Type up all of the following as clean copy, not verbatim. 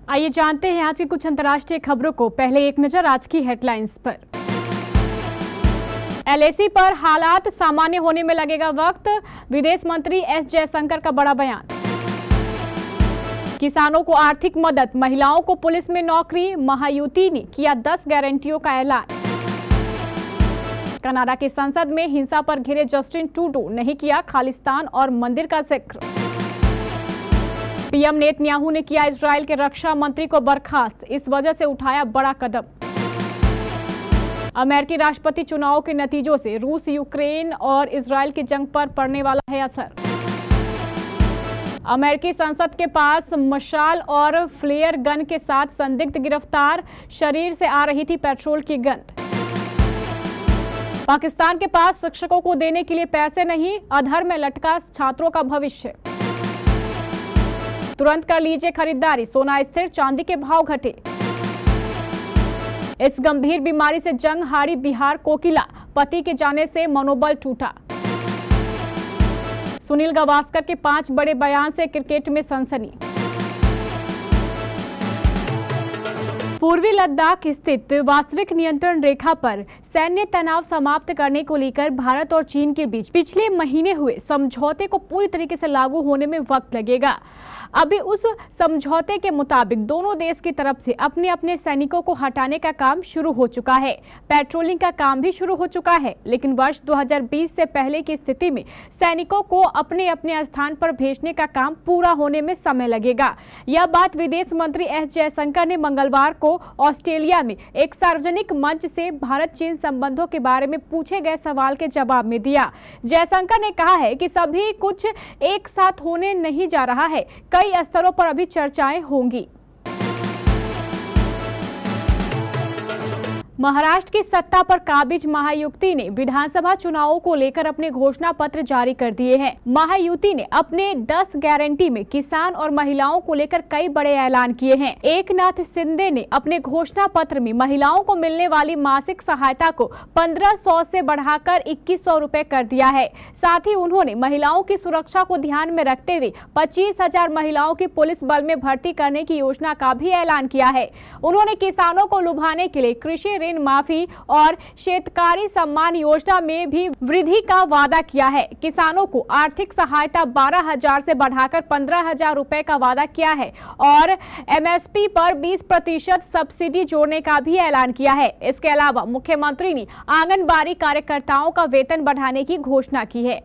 आइए जानते हैं आज की कुछ अंतर्राष्ट्रीय खबरों को। पहले एक नजर आज की हेडलाइंस पर। एलएसी पर हालात सामान्य होने में लगेगा वक्त, विदेश मंत्री एस जयशंकर का बड़ा बयान। किसानों को आर्थिक मदद, महिलाओं को पुलिस में नौकरी, महायुति ने किया 10 गारंटियों का ऐलान। कनाडा की संसद में हिंसा पर घिरे जस्टिन ट्रूडो नहीं किया खालिस्तान और मंदिर का जिक्र। पीएम नेतन्याहू ने किया इजरायल के रक्षा मंत्री को बर्खास्त, इस वजह से उठाया बड़ा कदम। अमेरिकी राष्ट्रपति चुनाव के नतीजों से रूस, यूक्रेन और इजरायल की जंग पर पड़ने वाला है असर। अमेरिकी संसद के पास मशाल और फ्लेयर गन के साथ संदिग्ध गिरफ्तार, शरीर से आ रही थी पेट्रोल की गंध। पाकिस्तान के पास शिक्षकों को देने के लिए पैसे नहीं, अधर में लटका छात्रों का भविष्य। तुरंत कर लीजिए खरीदारी, सोना स्थिर, चांदी के भाव घटे। इस गंभीर बीमारी से जंग हारी बिहार कोकिला, पति के जाने से मनोबल टूटा। सुनील गावस्कर के 5 बड़े बयान से क्रिकेट में सनसनी। पूर्वी लद्दाख स्थित वास्तविक नियंत्रण रेखा पर सैन्य तनाव समाप्त करने को लेकर भारत और चीन के बीच पिछले महीने हुए समझौते को पूरी तरीके से लागू होने में वक्त लगेगा। अभी उस समझौते के मुताबिक दोनों देश की तरफ से अपने अपने सैनिकों को हटाने का काम शुरू हो चुका है। पेट्रोलिंग का काम भी शुरू हो चुका है, लेकिन वर्ष 2020 से पहले की स्थिति में सैनिकों को अपने अपने स्थान पर भेजने का काम पूरा होने में समय लगेगा। यह बात विदेश मंत्री एस जयशंकर ने मंगलवार को ऑस्ट्रेलिया में एक सार्वजनिक मंच से भारत चीन संबंधों के बारे में पूछे गए सवाल के जवाब में दिया। जयशंकर ने कहा है कि सभी कुछ एक साथ होने नहीं जा रहा है, कई स्तरों पर अभी चर्चाएं होंगी। महाराष्ट्र की सत्ता पर काबिज महायुति ने विधानसभा चुनावों को लेकर अपने घोषणा पत्र जारी कर दिए हैं। महायुति ने अपने 10 गारंटी में किसान और महिलाओं को लेकर कई बड़े ऐलान किए हैं। एकनाथ शिंदे ने अपने घोषणा पत्र में महिलाओं को मिलने वाली मासिक सहायता को 1500 से बढ़ाकर 2100 रुपए कर दिया है। साथ ही उन्होंने महिलाओं की सुरक्षा को ध्यान में रखते हुए 25,000 महिलाओं की पुलिस बल में भर्ती करने की योजना का भी ऐलान किया है। उन्होंने किसानों को लुभाने के लिए कृषि ऋण माफी और शेतकारी सम्मान योजना में भी वृद्धि का वादा किया है। किसानों को आर्थिक सहायता 12,000 से बढ़ाकर 15,000 रुपए का वादा किया है और एमएसपी पर 20% सब्सिडी जोड़ने का भी ऐलान किया है। इसके अलावा मुख्यमंत्री ने आंगनबाड़ी कार्यकर्ताओं का वेतन बढ़ाने की घोषणा की है।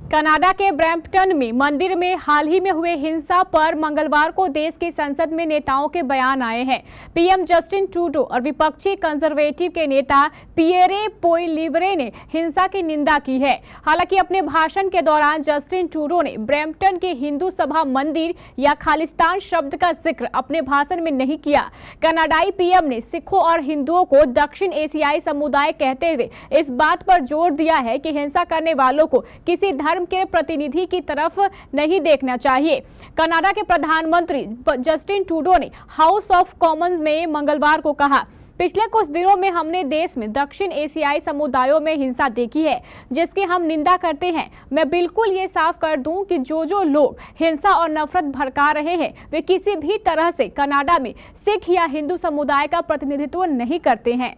कनाडा के ब्रैम्पटन में मंदिर में हाल ही में हुए हिंसा पर मंगलवार को देश की संसद में नेताओं के बयान आए हैं। पीएम जस्टिन ट्रूडो और विपक्षी कंजर्वेटिव के नेता पियरे पोइलिवरे ने हिंसा की निंदा की है। हालांकि अपने भाषण के दौरान जस्टिन ट्रूडो ने ब्रैम्पटन के हिंदू सभा मंदिर या खालिस्तान शब्द का जिक्र अपने भाषण में नहीं किया। कनाडाई पीएम ने सिखों और हिंदुओं को दक्षिण एशियाई समुदाय कहते हुए इस बात पर जोर दिया है कि हिंसा करने वालों को किसी धर्म के प्रतिनिधि की तरफ नहीं देखना चाहिए। कनाडा के प्रधानमंत्री जस्टिन ट्रूडो ने हाउस ऑफ कॉमन्स में मंगलवार को कहा, पिछले कुछ दिनों में हमने देश में दक्षिण एशियाई समुदायों में हिंसा देखी है जिसकी हम निंदा करते हैं। मैं बिल्कुल ये साफ कर दूं कि जो लोग हिंसा और नफरत भड़का रहे हैं वे किसी भी तरह से कनाडा में सिख या हिंदू समुदाय का प्रतिनिधित्व नहीं करते हैं।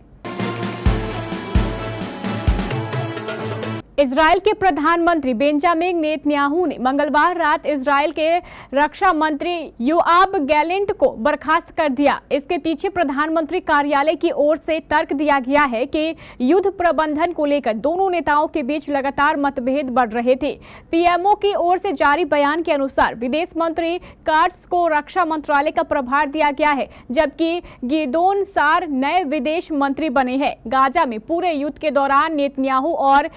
इजरायल के प्रधानमंत्री बेंजामिन नेतन्याहू ने मंगलवार रात इजरायल के रक्षा मंत्री योआब गैलेंट को बर्खास्त कर दिया। इसके पीछे प्रधानमंत्री कार्यालय की ओर से तर्क दिया गया है कि युद्ध प्रबंधन को लेकर दोनों नेताओं के बीच लगातार मतभेद बढ़ रहे थे। पीएमओ की ओर से जारी बयान के अनुसार विदेश मंत्री कार्ट्स को रक्षा मंत्रालय का प्रभार दिया गया है, जबकि गिदोन सार नए विदेश मंत्री बने हैं। गाजा में पूरे युद्ध के दौरान नेतन्याहू और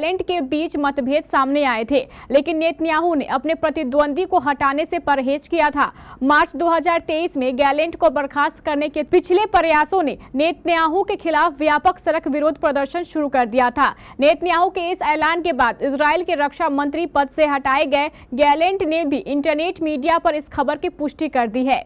के बीच मतभेद सामने आए थे, लेकिन नेतन्याहू ने अपने प्रतिद्वंदी को हटाने से परहेज किया था। मार्च 2023 में गैलेंट को बर्खास्त करने के पिछले प्रयासों ने नेतन्याहू के खिलाफ व्यापक सड़क विरोध प्रदर्शन शुरू कर दिया था। नेतन्याहू के इस ऐलान के बाद इजरायल के रक्षा मंत्री पद से हटाए गए गैलेंट ने भी इंटरनेट मीडिया पर इस खबर की पुष्टि कर दी है।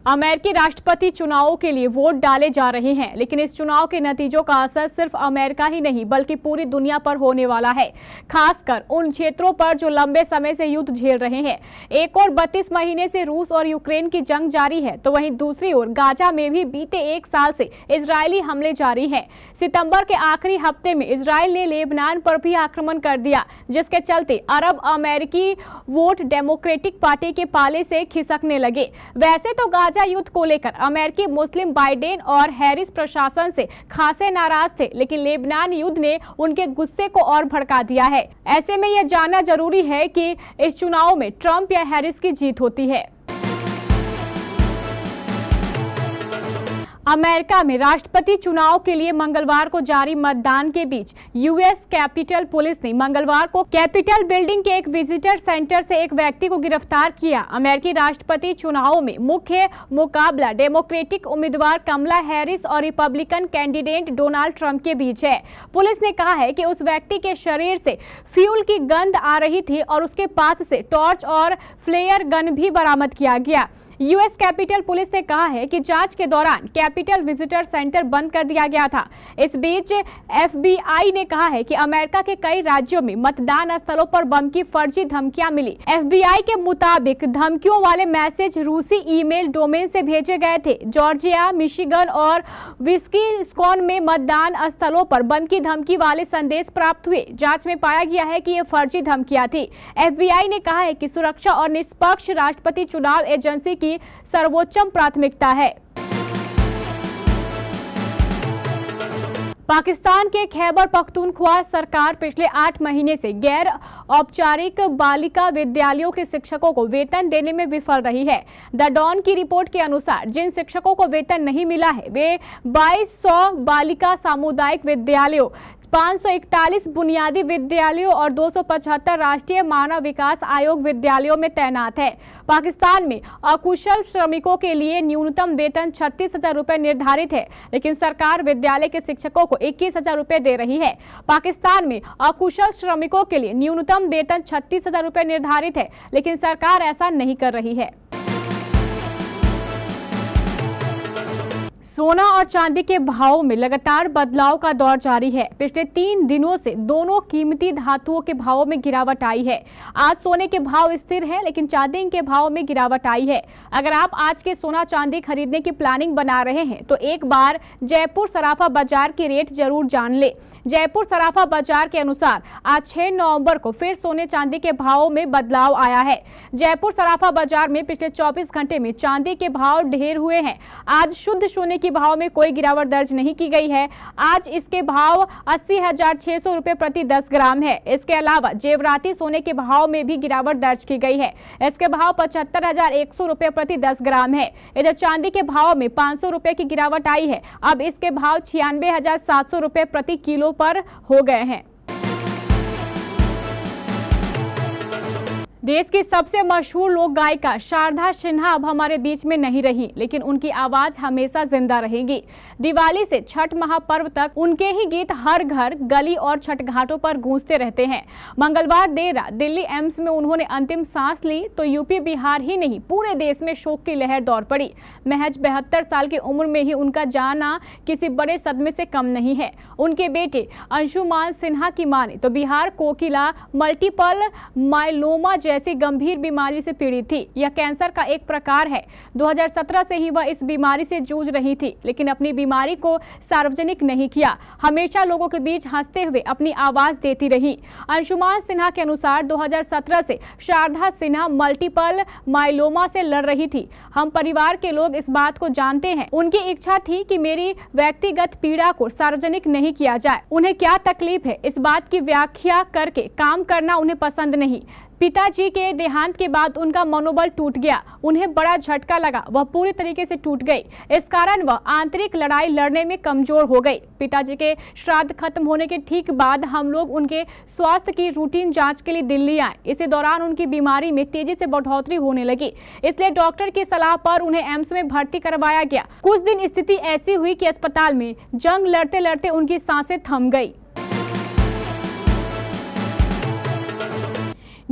अमेरिकी राष्ट्रपति चुनावों के लिए वोट डाले जा रहे हैं, लेकिन इस चुनाव के नतीजों का असर सिर्फ अमेरिका ही नहीं बल्कि पूरी दुनिया पर होने वाला है, खासकर उन क्षेत्रों पर जो लंबे समय से युद्ध झेल रहे हैं। एक और 32 महीने से रूस और यूक्रेन की जंग जारी है, तो वहीं दूसरी ओर गाजा में भी बीते एक साल से इजरायली हमले जारी हैं। सितंबर के आखिरी हफ्ते में इजरायल ने लेबनान पर भी आक्रमण कर दिया, जिसके चलते अरब अमेरिकी वोट डेमोक्रेटिक पार्टी के पाले से खिसकने लगे। वैसे तो गाजा युद्ध को लेकर अमेरिकी मुस्लिम बाइडेन और हैरिस प्रशासन से खासे नाराज थे, लेकिन लेबनान युद्ध ने उनके गुस्से को और भड़का दिया है। ऐसे में यह जानना जरूरी है कि इस चुनाव में ट्रंप या हैरिस की जीत होती है। अमेरिका में राष्ट्रपति चुनाव के लिए मंगलवार को जारी मतदान के बीच यूएस कैपिटल पुलिस ने मंगलवार को कैपिटल बिल्डिंग के एक विजिटर सेंटर से एक व्यक्ति को गिरफ्तार किया। अमेरिकी राष्ट्रपति चुनाव में मुख्य मुकाबला डेमोक्रेटिक उम्मीदवार कमला हैरिस और रिपब्लिकन कैंडिडेट डोनाल्ड ट्रंप के बीच है। पुलिस ने कहा है कि उस व्यक्ति के शरीर से फ्यूल की गंध आ रही थी और उसके पास से टॉर्च और फ्लेयर गन भी बरामद किया गया। यूएस कैपिटल पुलिस ने कहा है कि जांच के दौरान कैपिटल विजिटर सेंटर बंद कर दिया गया था। इस बीच एफबीआई ने कहा है कि अमेरिका के कई राज्यों में मतदान स्थलों पर बम की फर्जी धमकियां मिली। एफबीआई के मुताबिक धमकियों वाले मैसेज रूसी ईमेल डोमेन से भेजे गए थे। जॉर्जिया, मिशिगन और विस्कॉन्सिन में मतदान स्थलों पर बम की धमकी वाले संदेश प्राप्त हुए। जांच में पाया गया है कि ये फर्जी धमकियां थी। एफबीआई ने कहा है कि सुरक्षा और निष्पक्ष राष्ट्रपति चुनाव एजेंसी की सर्वोच्च प्राथमिकता है। पाकिस्तान के खैबर पख्तूनख्वा सरकार पिछले 8 महीने से गैर औपचारिक बालिका विद्यालयों के शिक्षकों को वेतन देने में विफल रही है। द डॉन की रिपोर्ट के अनुसार जिन शिक्षकों को वेतन नहीं मिला है वे 2200 बालिका सामुदायिक विद्यालयों, 541 बुनियादी विद्यालयों और 275 राष्ट्रीय मानव विकास आयोग विद्यालयों में तैनात है। पाकिस्तान में अकुशल श्रमिकों के लिए न्यूनतम वेतन 36,000 रुपए निर्धारित है, लेकिन सरकार विद्यालय के शिक्षकों को 21,000 रुपए दे रही है। पाकिस्तान में अकुशल श्रमिकों के लिए न्यूनतम वेतन 36,000 रुपए निर्धारित है, लेकिन सरकार ऐसा नहीं कर रही है। सोना और चांदी के भाव में लगातार बदलाव का दौर जारी है। पिछले 3 दिनों से दोनों कीमती धातुओं के भावों में गिरावट आई है। आज सोने के भाव स्थिर हैं, लेकिन चांदी के भाव में गिरावट आई है। अगर आप आज के सोना चांदी खरीदने की प्लानिंग बना रहे हैं तो एक बार जयपुर सराफा बाजार की रेट जरूर जान ले। जयपुर सराफा बाजार के अनुसार आज 6 नवंबर को फिर सोने चांदी के भावों में बदलाव आया है। जयपुर सराफा बाजार में पिछले 24 घंटे में चांदी के भाव ढेर हुए हैं। आज शुद्ध सोने के भाव में कोई गिरावट दर्ज नहीं की गई है। आज इसके भाव 80,600 रुपए प्रति 10 ग्राम है। इसके अलावा जेवराती सोने के भाव में भी गिरावट दर्ज की गई है। इसके भाव 75,100 रुपए प्रति 10 ग्राम है। इधर चांदी के भाव में 500 रुपए की गिरावट आई है। अब इसके भाव 96,700 रुपए प्रति किलो पर हो गए हैं। देश की सबसे मशहूर लोक गायिका शारदा सिन्हा अब हमारे बीच में नहीं रही, लेकिन उनकी आवाज हमेशा जिंदा रहेगी। दिवाली से छठ महापर्व तक उनके ही गीत हर घर, गली और छठ घाटों पर गूंजते रहते हैं। मंगलवार देर रात दिल्ली एम्स में उन्होंने अंतिम सांस ली तो यूपी, बिहार ही नहीं पूरे देश में शोक की लहर दौड़ पड़ी। महज 72 साल की उम्र में ही उनका जाना किसी बड़े सदमे से कम नहीं है। उनके बेटे अंशुमान सिन्हा की माने तो बिहार कोकिला मल्टीपल माइलोमा जैसी गंभीर बीमारी से पीड़ित थी। यह कैंसर का एक प्रकार है। 2017 से ही वह इस बीमारी से जूझ रही थी, लेकिन अपनी बीमारी को सार्वजनिक नहीं किया। हमेशा लोगों के बीच हंसते हुए अपनी आवाज देती रही। अंशुमान सिन्हा के अनुसार 2017 से शारदा सिन्हा मल्टीपल माइलोमा से लड़ रही थी। हम परिवार के लोग इस बात को जानते हैं। उनकी इच्छा थी कि मेरी व्यक्तिगत पीड़ा को सार्वजनिक नहीं किया जाए। उन्हें क्या तकलीफ है इस बात की व्याख्या करके काम करना उन्हें पसंद नहीं। पिताजी के देहांत के बाद उनका मनोबल टूट गया। उन्हें बड़ा झटका लगा, वह पूरी तरीके से टूट गई। इस कारण वह आंतरिक लड़ाई लड़ने में कमजोर हो गई। पिताजी के श्राद्ध खत्म होने के ठीक बाद हम लोग उनके स्वास्थ्य की रूटीन जांच के लिए दिल्ली आए। इसी दौरान उनकी बीमारी में तेजी से बढ़ोतरी होने लगी, इसलिए डॉक्टर की सलाह पर उन्हें एम्स में भर्ती करवाया गया। कुछ दिन स्थिति ऐसी हुई कि अस्पताल में जंग लड़ते लड़ते उनकी सांसें थम गई।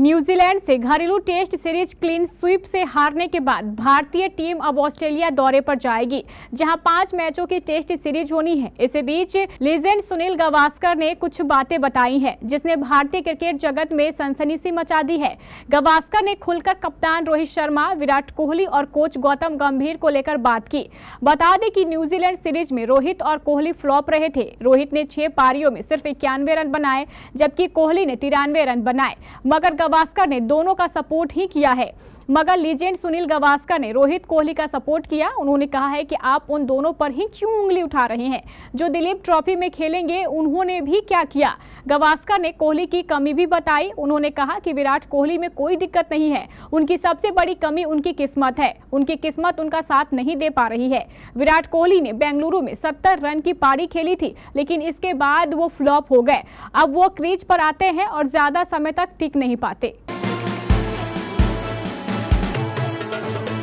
न्यूजीलैंड से घरेलू टेस्ट सीरीज क्लीन स्वीप से हारने के बाद भारतीय टीम अब ऑस्ट्रेलिया दौरे पर जाएगी, जहां 5 मैचों की टेस्ट सीरीज होनी है। इसी बीच लीजेंड सुनील गावस्कर ने कुछ बातें बताई हैं, जिसने भारतीय क्रिकेट जगत में सनसनी सी मचा दी है। गावस्कर ने खुलकर कप्तान रोहित शर्मा, विराट कोहली और कोच गौतम गंभीर को लेकर बात की। बता दें कि न्यूजीलैंड सीरीज में रोहित और कोहली फ्लॉप रहे थे। रोहित ने 6 पारियों में सिर्फ 91 रन बनाए, जबकि कोहली ने 93 रन बनाए, मगर गावस्कर ने दोनों का सपोर्ट ही किया है। मगर लीजेंड सुनील गावस्कर ने रोहित कोहली का सपोर्ट किया। उन्होंने कहा है कि आप उन दोनों पर ही क्यों उंगली उठा रहे हैं, जो दिलीप ट्रॉफी में खेलेंगे उन्होंने भी क्या किया। गावस्कर ने कोहली की कमी भी बताई। उन्होंने कहा कि विराट कोहली में कोई दिक्कत नहीं है, उनकी सबसे बड़ी कमी उनकी किस्मत है। उनकी किस्मत उनका साथ नहीं दे पा रही है। विराट कोहली ने बेंगलुरु में 70 रन की पारी खेली थी, लेकिन इसके बाद वो फ्लॉप हो गए। अब वो क्रीज पर आते हैं और ज्यादा समय तक टिक नहीं पाते।